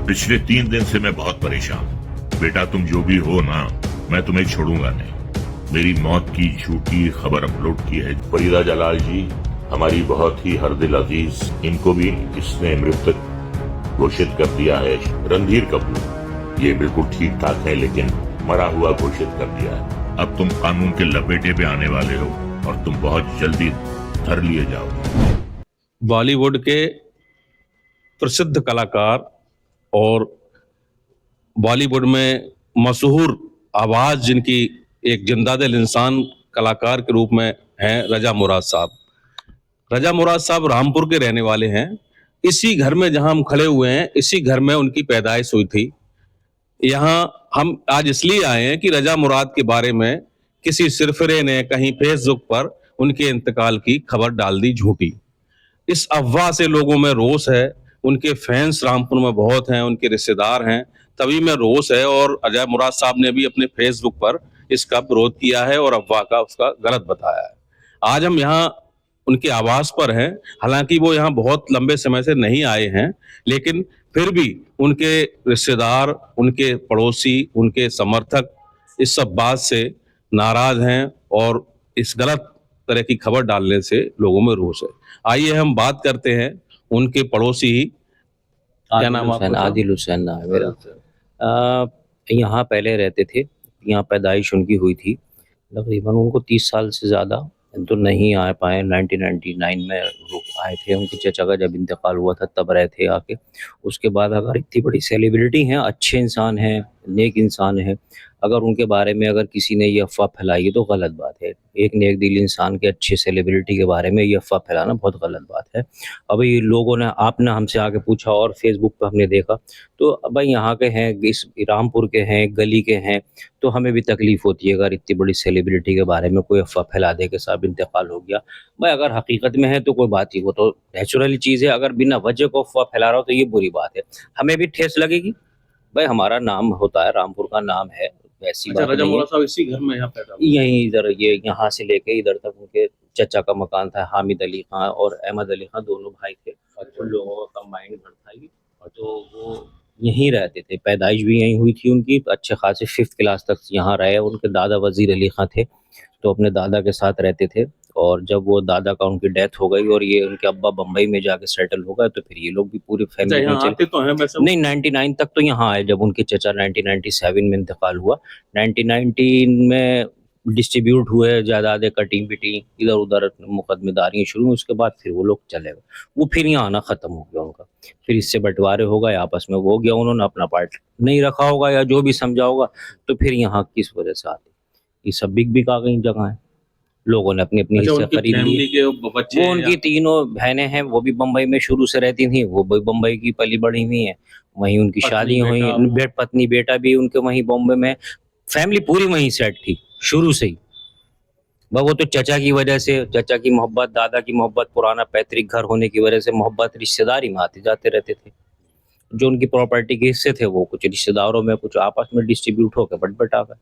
पिछले 3 दिन से मैं बहुत परेशान हूँ। बेटा तुम जो भी हो ना, मैं तुम्हें छोड़ूंगा नहीं। मेरी मौत की झूठी खबर अपलोड की है फरीदा जलाल जी, हमारी बहुत ही हरदिल अजीज, इनको भी इसने मृतक घोषित कर दिया है। रणधीर कपूर ये बिल्कुल ठीक ठाक है, लेकिन मरा हुआ घोषित कर दिया है। अब तुम कानून के लपेटे पे आने वाले हो और तुम बहुत जल्दी धर लिए जाओगे। बॉलीवुड के प्रसिद्ध कलाकार और बॉलीवुड में मशहूर आवाज जिनकी एक जिंदादिल इंसान कलाकार के रूप में हैं रजा मुराद साहब। रजा मुराद साहब रामपुर के रहने वाले हैं। इसी घर में जहां हम खड़े हुए हैं, इसी घर में उनकी पैदाइश हुई थी। यहाँ हम आज इसलिए आए हैं कि रजा मुराद के बारे में किसी सिरफिरे ने कहीं फेसबुक पर उनके इंतकाल की खबर डाल दी झूठी। इस अफवाह से लोगों में रोष है। उनके फैंस रामपुर में बहुत हैं, उनके रिश्तेदार हैं, तभी में रोष है। और अजय मुराद साहब ने भी अपने फेसबुक पर इसका विरोध किया है और अफवाह का उसका गलत बताया है। आज हम यहाँ उनके आवास पर हैं। हालांकि वो यहाँ बहुत लंबे समय से नहीं आए हैं, लेकिन फिर भी उनके रिश्तेदार, उनके पड़ोसी, उनके समर्थक इस सब बात से नाराज हैं और इस गलत तरह की खबर डालने से लोगों में रोष है। आइए हम बात करते हैं उनके पड़ोसी ही। क्या नाम आपका? आदिल हुसैन नाम है मेरा। यहाँ पहले रहते थे, यहाँ पैदाइश उनकी हुई थी। तकरीबन उनको 30 साल से ज़्यादा तो नहीं आ पाए। 1999 में वो आए थे। उनके चचा का जब इंतकाल हुआ था तब रहे थे आके। उसके बाद अगर इतनी बड़ी सेलिब्रिटी हैं, अच्छे इंसान हैं, नेक इंसान हैं, अगर उनके बारे में अगर किसी ने ये अफ़वाह फैलाई है तो गलत बात है। एक नेक दिल इंसान के, अच्छे सेलिब्रिटी के बारे में ये अफ़वाह फैलाना बहुत गलत बात है। अभी लोगों ने, आपने हमसे आके पूछा और फेसबुक पे हमने देखा, तो भाई यहाँ के हैं, इस रामपुर के हैं, गली के हैं, तो हमें भी तकलीफ़ होती है अगर इतनी बड़ी सेलिब्रिटी के बारे में कोई अफ़वाह फैला दे कि साहब इंतकाल हो गया। भाई अगर हकीकत में है तो कोई बात ही, वो तो नेचुरल चीज़ है। अगर बिना वजह को अफ़वाह फैला रहा हो तो ये बुरी बात है, हमें भी ठेस लगेगी। भाई हमारा नाम होता है, रामपुर का नाम है, वैसी बात रजा नहीं है। मुराद साहब इसी घर में यहाँ पैदा हुए? यहीं इधर, ये यहाँ से लेके इधर तक उनके चचा का मकान था। हामिद अली खां और अहमद अली खां दोनों भाई थे। उन लोगों का कंबाइंड घर था ये, तो वो यहीं रहते थे। पैदाइश भी यहीं हुई थी उनकी। अच्छे खासे 5th क्लास तक यहाँ रहे। उनके दादा वजीर अली खां थे, तो अपने दादा के साथ रहते थे। और जब वो दादा का, उनकी डेथ हो गई और ये उनके अब्बा बम्बई में जाके सेटल हो गए, तो फिर ये लोग भी पूरी फैमिली में आते तो हैं वैसे? नहीं, 99 तक तो यहाँ आए। जब उनके चचा 1997 में इंतकाल हुआ, 1919 में डिस्ट्रीब्यूट हुए जायदादें, कटी पिटी, इधर उधर मुकदमेदारियाँ शुरू हुई। उसके बाद फिर वो लोग चले गए। वो फिर यहाँ आना ख़त्म हो गया उनका। फिर इससे बंटवारे हो गए, आपस में वो हो गया, उन्होंने अपना पार्ट नहीं रखा होगा या जो भी समझा होगा, तो फिर यहाँ किस वजह से आते। ये सब बिक आ गई जगह है, लोगों ने अपनी अपनी हिस्से खरीद लिए। के बच्चे वो उनकी तीनों बहनें हैं, वो भी बम्बई में शुरू से रहती थी। वो भी बम्बई की पली बड़ी हुई हैं, वहीं उनकी शादी हुई। पत्नी बेटा भी उनके वहीं बॉम्बे में। फैमिली पूरी वहीं सेट थी शुरू से ही। वो तो चचा की वजह से, चचा की मोहब्बत, दादा की मोहब्बत, पुराना पैतृक घर होने की वजह से मोहब्बत, रिश्तेदारी में आते जाते रहते थे। जो उनकी प्रॉपर्टी के हिस्से थे वो कुछ रिश्तेदारों में, कुछ आपस में डिस्ट्रीब्यूट होकर बट आ गए।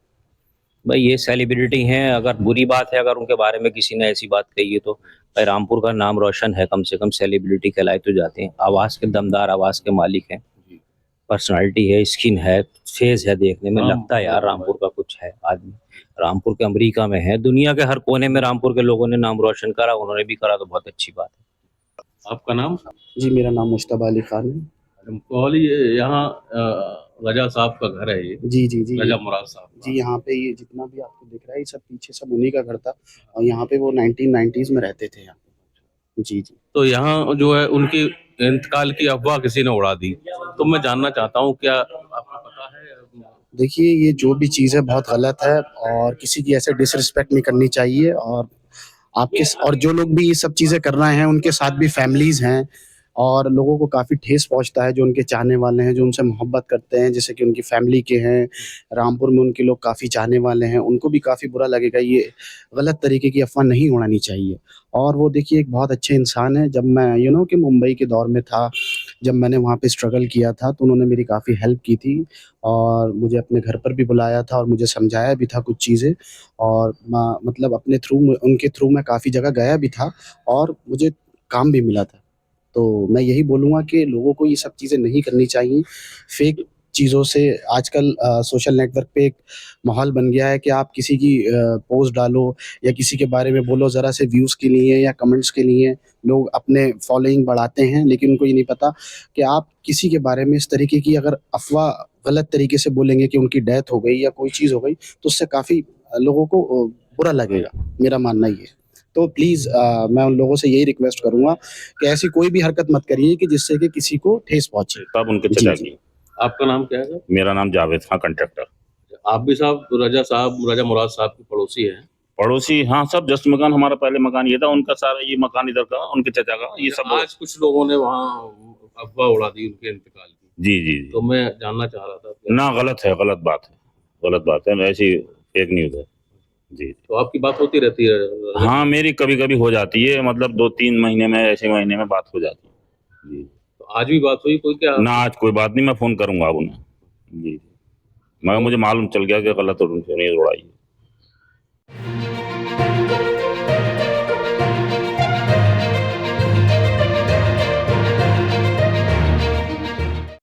भाई ये सेलिब्रिटी हैं, अगर बुरी बात है अगर उनके बारे में किसी ने ऐसी बात कही है तो। भाई रामपुर का नाम रोशन है, कम से कम सेलिब्रिटी कहलाए तो जाते हैं। आवाज़ के दमदार, आवाज़ के मालिक हैं, पर्सनालिटी है, स्किन है, फेस है, देखने में लगता है यार रामपुर का कुछ है आदमी। रामपुर के अमेरिका में है, दुनिया के हर कोने में रामपुर के लोगों ने नाम रोशन करा, उन्होंने भी करा, तो बहुत अच्छी बात है। आपका नाम? जी, मेरा नाम मुश्तबा अली खान है। यहाँ रजा साहब का घर है ये? जी रजा मुराद साहब जी, यहाँ पे ये जितना भी आपको दिख रहा है, ये सब पीछे सब उन्हीं का घर था और यहाँ पे वो 1990s में रहते थे यहाँ पे। जी। तो यहाँ जो है उनकी इंतकाल की अफवाह किसी ने उड़ा दी, तो मैं जानना चाहता हूँ क्या आपको पता है? देखिए, ये जो भी चीज़ है बहुत गलत है और किसी की ऐसे डिसरिस्पेक्ट नहीं करनी चाहिए। और जो लोग भी ये सब चीज़ें कर रहे हैं, उनके साथ भी फैमिलीज़ हैं और लोगों को काफ़ी ठेस पहुँचता है। जो उनके चाहने वाले हैं, जो उनसे मोहब्बत करते हैं, जैसे कि उनकी फैमिली के हैं, रामपुर में उनके लोग काफ़ी चाहने वाले हैं, उनको भी काफ़ी बुरा लगेगा। ये गलत तरीके की अफ़वाह नहीं उड़ानी चाहिए। और वो देखिए एक बहुत अच्छे इंसान हैं। जब मैं कि मुंबई के दौर में था, जब मैंने वहाँ पे स्ट्रगल किया था, तो उन्होंने मेरी काफ़ी हेल्प की थी और मुझे अपने घर पर भी बुलाया था और मुझे समझाया भी था कुछ चीज़ें। और मतलब अपने उनके थ्रू मैं काफ़ी जगह गया भी था और मुझे काम भी मिला था। तो मैं यही बोलूँगा कि लोगों को ये सब चीज़ें नहीं करनी चाहिए। फेक चीज़ों से आजकल सोशल नेटवर्क पे एक माहौल बन गया है कि आप किसी की पोस्ट डालो या किसी के बारे में बोलो ज़रा से व्यूज़ के लिए या कमेंट्स के लिए, लोग अपने फॉलोइंग बढ़ाते हैं, लेकिन उनको ये नहीं पता कि आप किसी के बारे में इस तरीके की अगर अफ़वाह गलत तरीके से बोलेंगे कि उनकी डेथ हो गई या कोई चीज़ हो गई, तो उससे काफ़ी लोगों को बुरा लगेगा, मेरा मानना ये है। तो प्लीज़ मैं उन लोगों से यही रिक्वेस्ट करूँगा कि ऐसी कोई भी हरकत मत करिए कि जिससे कि किसी को ठेस पहुँचे। तब उनके जी, चचा जी। की। आपका नाम क्या है सर? मेरा नाम जावेद, हाँ कंट्रैक्टर। आप भी साहब रजा मुराद साहब के पड़ोसी हैं। पड़ोसी, हाँ सब जस्ट मकान, हमारा पहले मकान ये था, उनका सारा ये मकान इधर का, उनके चचा का, ये सब। आज कुछ लोगों ने वहाँ अफवाह उड़ा दी उनके इंतकाल की, जी जी जी। तो मैं जानना चाह रहा था कि ना गलत है, गलत बात है, ऐसी फेक न्यूज़ है। जी। तो आपकी बात होती रहती है? हाँ मेरी कभी कभी हो जाती है, मतलब 2-3 महीने में, ऐसे महीने में बात हो जाती है। जी। तो आज भी बात हुई कोई क्या? ना आज कोई बात नहीं, मैं फ़ोन करूँगा अब उन्हें। जी। मगर मुझे मालूम चल गया कि गलत उन्होंने उड़ाई।